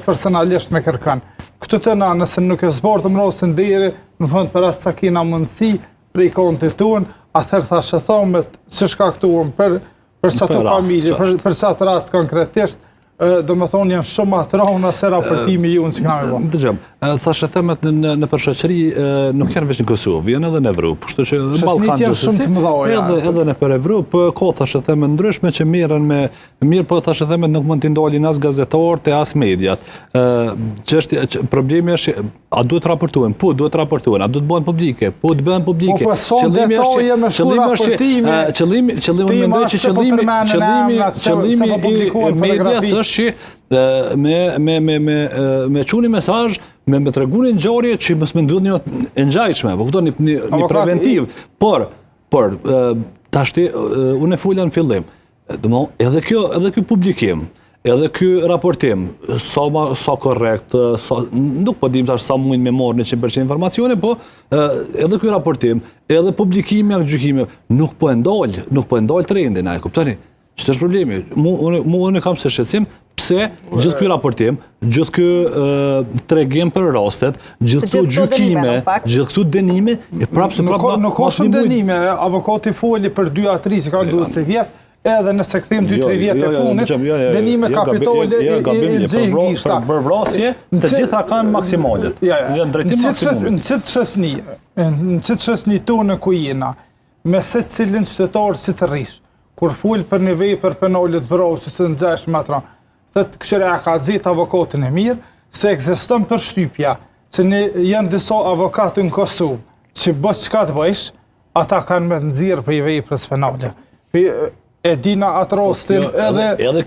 personalisht me kërkan. Këtë të na, nëse nuk e zbartë më rrasën deri, në fund për atë sa kina mundësi, prej kontit tuën, atëherë thashë thomë, që shkaktuam për sa të familje, për sa të rast konkretisht, do më thonë janë shumë atrona se raportimi ju në që këna me bo. Dëgjëm, thashë themet në përsheqëri nuk janë veç në Kosovë, janë edhe në Evropë, shtu që në Balkan gjësësi, edhe në për Evropë, ko thashë themet ndryshme që mirën me mirë, po thashë themet nuk mund t'i ndalin as gazetarët e as mediat. Problemi është, a duhet raportuen? Po, duhet raportuen. A duhet bëhen publike? Po, të bëhen publike. Po, son detaje me shku raportime, qëllimi i medias është që me quni mesazh, me tregunin ngjarje që mos më duhet një ngjajshme, po këto një preventiv. Por tashti unë e fola në fillim. Domthonë edhe ky publikim, edhe ky raportim, sa korrekt, nuk po dim tash sa mund me marrë 100% informacione, po edhe ky raportim, edhe publikimi apo gjykimi nuk po e ndal trendin, a e kuptoni? Ç'është problemi? Unë kam se shqetësim pse gjithë ky raportim, gjithë ky tregim për rastet, gjithë këto gjykime, gjithë këto dënime, nuk ka shumë dënime, avokati foli për 2 a 3 që ka duhet se vjet, edhe nëse kthejmë 2-3 vjet e fundit, dënime kapitale i nxeh gishta. Për vrasje, të gjitha kanë maksimalet. Në drejtim maksimumit. Në çet çështni tonë ku jena, me secilin qytetar si të rrish, kur fol për një vepër penale të vrasjes së nxehshme atra, thëtë këshëreja ka zet avokatin e mirë, se ekziston përshtypja, që janë disa avokatë në Kosovë, që bësh çka të bëjsh, ata kanë me nxirr për veprës penale. E dina atë rastin edhe